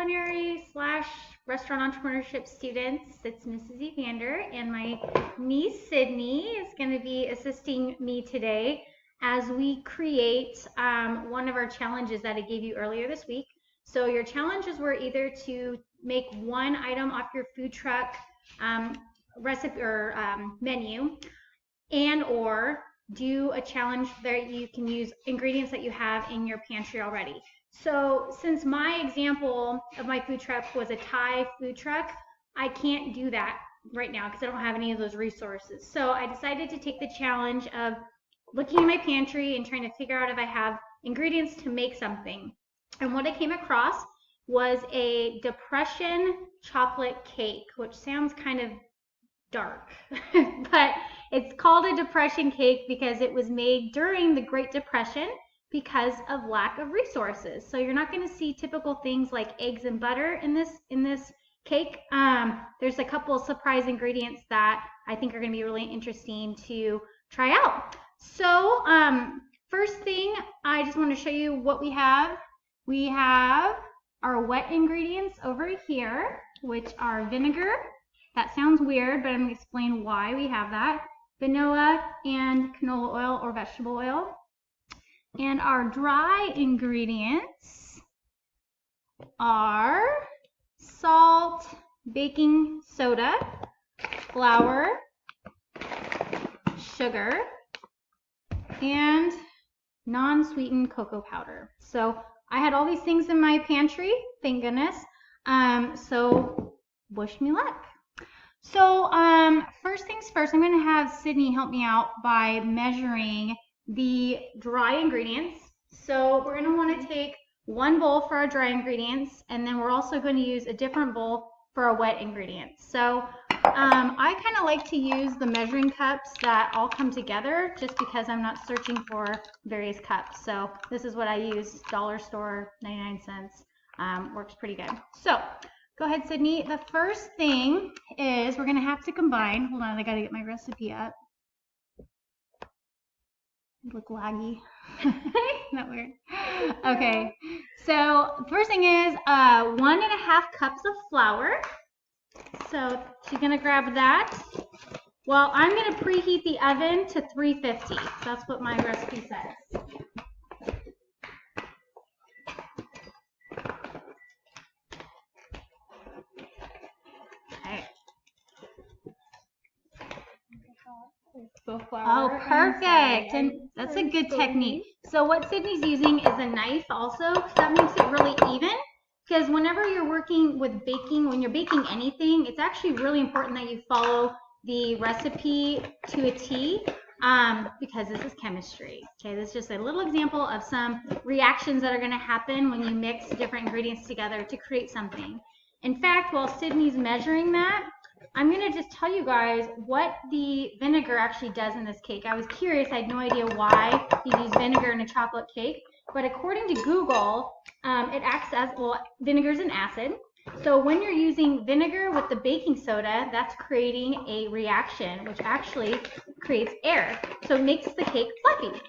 culinary / restaurant entrepreneurship students. It's Mrs. Evander, and my niece Sydney is going to be assisting me today as we create one of our challenges that I gave you earlier this week. So your challenges were either to make one item off your food truck recipe or menu, and or do a challenge that you can use ingredients that you have in your pantry already. So since my example of my food truck was a Thai food truck, I can't do that right now because I don't have any of those resources. So I decided to take the challenge of looking in my pantry and trying to figure out if I have ingredients to make something. And what I came across was a depression chocolate cake, which sounds kind of dark, but it's called a depression cake because it was made during the Great Depression because of lack of resources. So you're not going to see typical things like eggs and butter in this cake. There's a couple of surprise ingredients that I think are going to be really interesting to try out. So first thing, I just want to show you what we have. We have our wet ingredients over here, which are vinegar. That sounds weird, but I'm going to explain why we have that. Vanilla and canola oil or vegetable oil. And our dry ingredients are salt, baking soda, flour, sugar, and non-sweetened cocoa powder. So I had all these things in my pantry, thank goodness. So wish me luck. So first things first, I'm going to have Sydney help me out by measuring the dry ingredients. So we're going to want to take one bowl for our dry ingredients, and then we're also going to use a different bowl for our wet ingredients. So I kind of like to use the measuring cups that all come together just because I'm not searching for various cups. So this is what I use, dollar store, 99 cents. Works pretty good. So go ahead, Sydney. The first thing is we're going to have to combine. Hold on, I got to get my recipe up. You look laggy. Not weird. Okay. So first thing is 1.5 cups of flour. So she's going to grab that. Well, I'm going to preheat the oven to 350. That's what my recipe says. Oh, perfect. And that's a good technique. So what Sydney's using is a knife also, because that makes it really even. Because whenever you're working with baking, when you're baking anything, it's actually really important that you follow the recipe to a T, because this is chemistry. Okay, this is just a little example of some reactions that are going to happen when you mix different ingredients together to create something. In fact, while Sydney's measuring that, I'm going to just tell you guys what the vinegar actually does in this cake. I was curious. I had no idea why you use vinegar in a chocolate cake. But according to Google, it acts as, well, vinegar is an acid. So when you're using vinegar with the baking soda, that's creating a reaction, which actually creates air. So it makes the cake fluffy.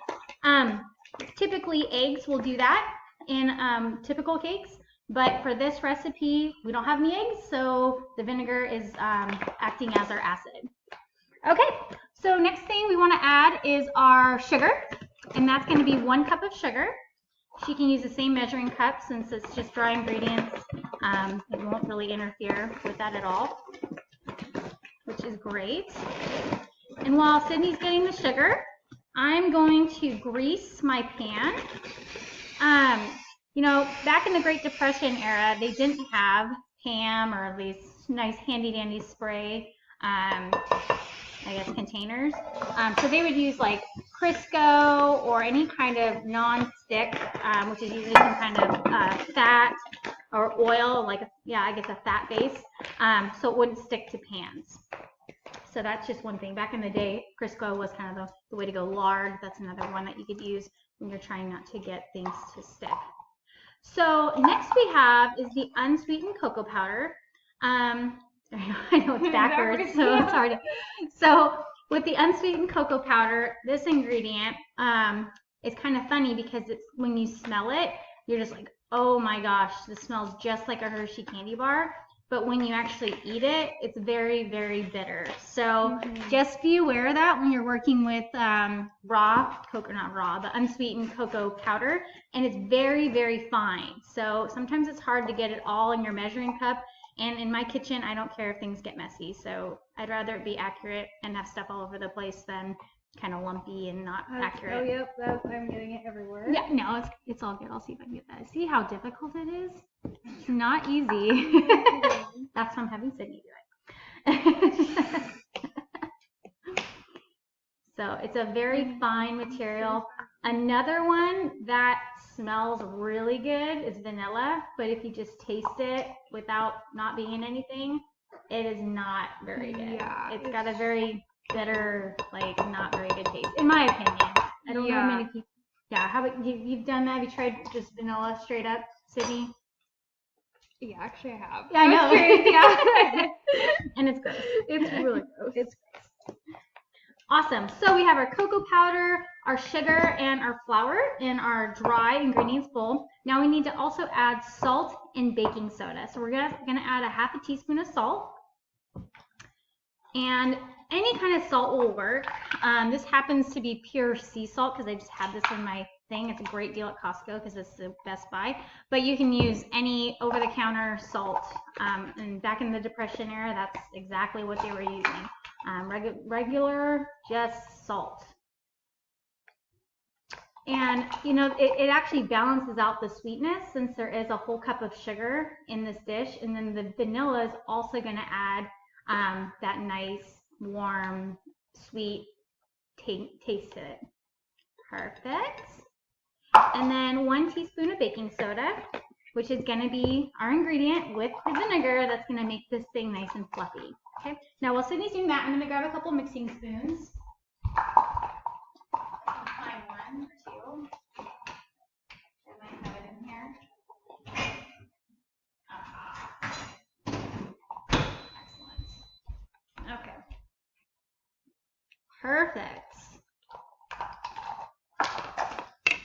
Typically, eggs will do that in typical cakes. But for this recipe, we don't have any eggs, so the vinegar is acting as our acid. Okay, so next thing we want to add is our sugar, and that's going to be 1 cup of sugar. She can use the same measuring cup since it's just dry ingredients. It won't really interfere with that at all, which is great. And while Sydney's getting the sugar, I'm going to grease my pan. You know, back in the Great Depression era, they didn't have Pam or these nice handy-dandy spray, I guess, containers. So they would use like Crisco or any kind of non-stick, which is usually some kind of fat or oil, like, yeah, I guess a fat base, so it wouldn't stick to pans. So that's just one thing. Back in the day, Crisco was kind of the way to go. Lard, that's another one that you could use when you're trying not to get things to stick. So next we have is the unsweetened cocoa powder. I know it's backwards, so it's hard to. So with the unsweetened cocoa powder, this ingredient is kind of funny because it's when you smell it, you're just like, Oh my gosh, this smells just like a Hershey candy bar. But when you actually eat it, it's very, very bitter. So just be aware of that when you're working with raw cocoa, not raw, but unsweetened cocoa powder. And it's very, very fine. So sometimes it's hard to get it all in your measuring cup. And in my kitchen, I don't care if things get messy. So I'd rather it be accurate and have stuff all over the place than kind of lumpy and not accurate. Oh, yep, I'm getting it everywhere. Yeah, no, it's all good. I'll see if I can get that. See how difficult it is? It's not easy. That's why I'm having Sydney do it. So it's a very fine material. Another one that smells really good is vanilla, but if you just taste it without not being in anything, it is not very good. Yeah, it's got a very bitter, like not very good taste, in my opinion. I don't know many people. Yeah, how about you've done that? Have you tried just vanilla straight up, Sydney? Yeah, actually I have. Yeah, I know. Yeah. And it's gross. It's really gross. It's gross. Awesome. So we have our cocoa powder, our sugar, and our flour in our dry ingredients bowl. Now we need to also add salt and baking soda. So we're gonna add a half a teaspoon of salt. And any kind of salt will work. This happens to be pure sea salt because I just had this in my thing. It's a great deal at Costco because it's the best buy. But you can use any over-the-counter salt. And back in the Depression era, that's exactly what they were using. Regular, just salt. And, you know, it actually balances out the sweetness since there is a whole cup of sugar in this dish. And then the vanilla is also going to add that nice, warm, sweet taste to it. Perfect. And then 1 teaspoon of baking soda, which is going to be our ingredient with the vinegar that's going to make this thing nice and fluffy. Okay. Now while Sydney's doing that, I'm going to grab a couple mixing spoons. Find 1 or 2. I might have it in here. Excellent. Okay. Perfect.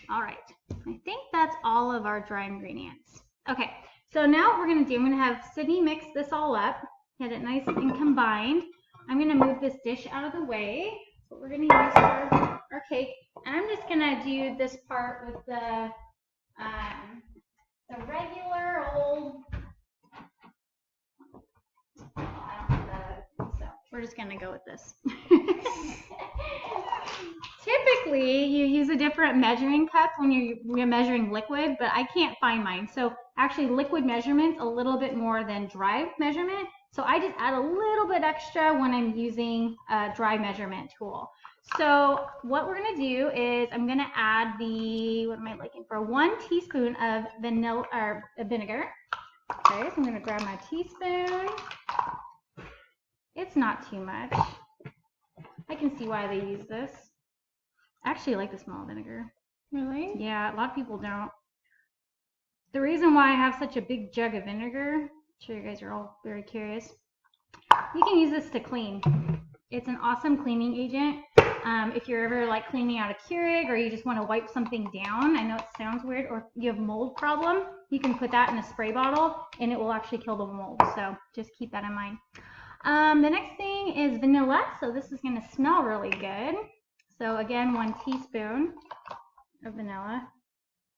All right. I think that's all of our dry ingredients. Okay. So now what we're going to do, I'm going to have Sydney mix this all up, get it nice and combined. I'm going to move this dish out of the way. That's what we're going to use for our cake. And I'm just going to do this part with the regular old, so we're just going to go with this. Typically, you use a different measuring cup when you're measuring liquid, but I can't find mine. So actually, liquid measurement's a little bit more than dry measurement. So I just add a little bit extra when I'm using a dry measurement tool. So what we're going to do is I'm going to add what am I looking for? 1 teaspoon of vanilla or vinegar. Okay, so I'm going to grab my teaspoon. It's not too much. I can see why they use this. I actually like the smell of vinegar. Really? Yeah, a lot of people don't. The reason why I have such a big jug of vinegar, I'm sure you guys are all very curious. You can use this to clean. It's an awesome cleaning agent. If you're ever like cleaning out a Keurig or you just want to wipe something down, I know it sounds weird, or you have mold problem, you can put that in a spray bottle and it will actually kill the mold. So just keep that in mind. The next thing is vanilla. So this is going to smell really good. So again, 1 teaspoon of vanilla.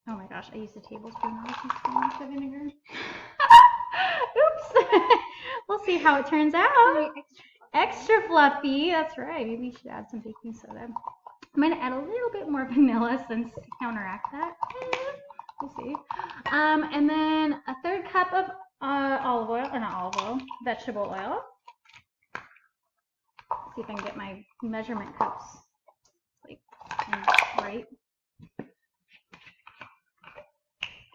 Oh my gosh, I used a tablespoon, not a teaspoon of vinegar. Oops. We'll see how it turns out. Extra fluffy. That's right. Maybe you should add some baking soda. I'm going to add a little bit more vanilla to counteract that. We'll see. And then a 1/3 cup of olive oil, or not olive oil, vegetable oil. See if I can get my measurement cups like right.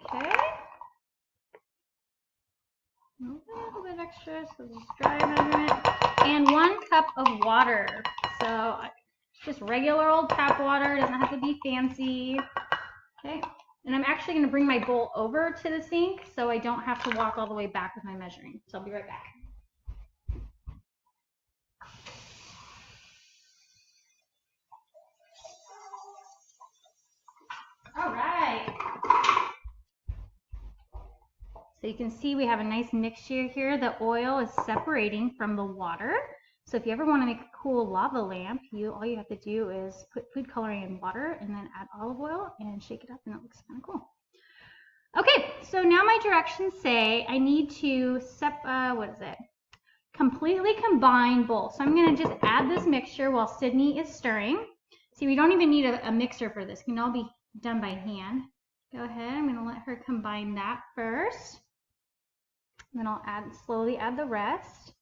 Okay. A little bit extra, so this is dry measurement. And 1 cup of water. So just regular old tap water, doesn't have to be fancy. Okay. And I'm actually going to bring my bowl over to the sink so I don't have to walk all the way back with my measuring. So I'll be right back. All right. So you can see we have a nice mixture here. The oil is separating from the water. So if you ever want to make a cool lava lamp, all you have to do is put food coloring in water and then add olive oil and shake it up, and it looks kind of cool. Okay, so now my directions say I need to completely combine both. So I'm going to just add this mixture while Sydney is stirring. See, we don't even need a mixer for this. It can all be done by hand. Go ahead, I'm going to let her combine that first. Then I'll slowly add the rest.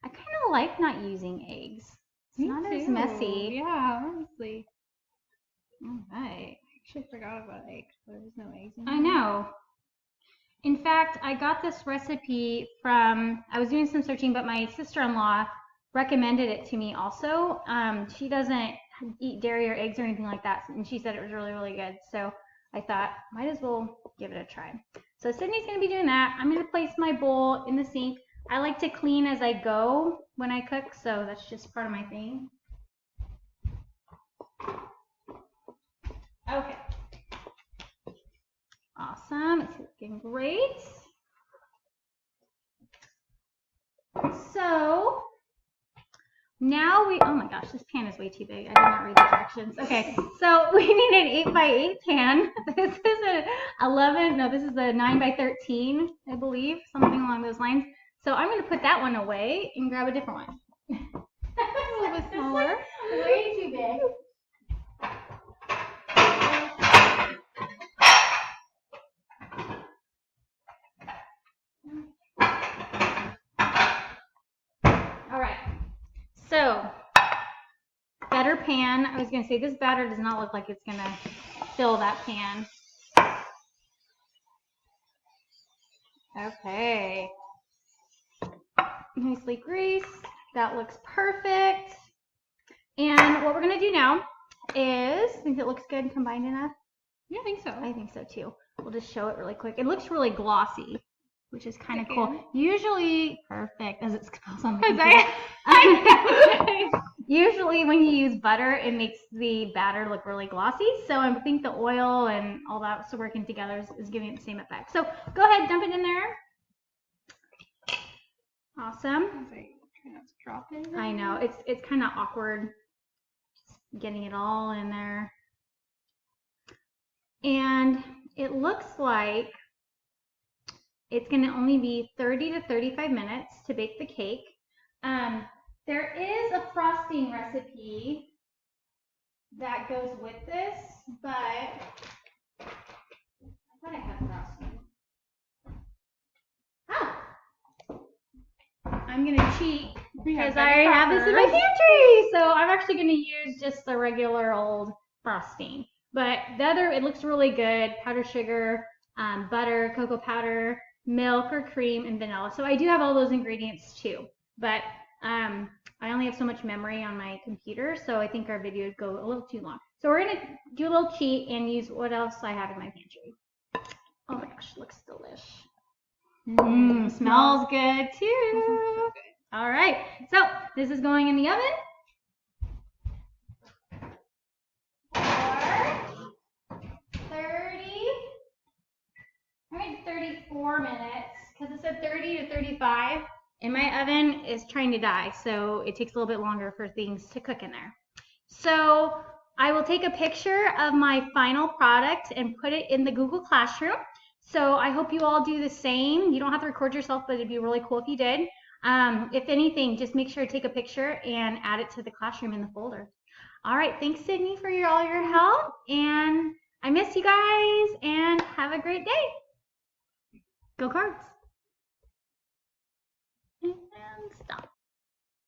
I kind of like not using eggs. It's not as messy. Yeah, honestly. All right. I actually forgot about eggs. There was no eggs in I here. know. In fact, I got this recipe from, I was doing some searching, but my sister-in-law recommended it to me also. She doesn't eat dairy or eggs or anything like that, and she said it was really, really good. So I thought, might as well give it a try. So Sydney's going to be doing that. I'm going to place my bowl in the sink. I like to clean as I go when I cook, so that's just part of my thing. Okay. Awesome. It's looking great. So now oh my gosh, this pan is way too big. I did not read the directions. Okay, so we need an 8x8 pan. This is this is a 9x13, I believe, something along those lines. So I'm going to put that one away and grab a different one. A little bit smaller. Way too big. All right. So, better pan. I was going to say this batter does not look like it's going to fill that pan. Okay. Nicely greased. That looks perfect. And what we're going to do now is, think it looks good combined enough? Yeah, I think so. I think so too. We'll just show it really quick. It looks really glossy, which is kind of cool. Again. Usually, perfect, as it spells on the computer. Usually when you use butter, it makes the batter look really glossy. So I think the oil and all that working together is giving it the same effect. So go ahead, dump it in there. Awesome. Try not to drop it. I know, it's kind of awkward just getting it all in there. And it looks like it's going to only be 30 to 35 minutes to bake the cake. There is a frosting recipe that goes with this, but I thought I had frosting. Oh! I'm going to cheat because I already have this in my pantry. So I'm actually going to use just the regular old frosting. But the other, it looks really good. Powdered sugar, butter, cocoa powder, milk or cream, and vanilla. So I do have all those ingredients too. But I only have so much memory on my computer, so I think our video would go a little too long. So we're going to do a little cheat and use what else I have in my pantry. Oh my gosh, looks delish. Smells good too. So good. All right, so this is going in the oven for 34 minutes, because it said 30 to 35. And my oven is trying to die, so it takes a little bit longer for things to cook in there. So I will take a picture of my final product and put it in the Google Classroom. So I hope you all do the same. You don't have to record yourself, but it'd be really cool if you did. If anything, just make sure to take a picture and add it to the classroom in the folder. All right, thanks Sydney for all your help, and I miss you guys, and have a great day. Go Cards!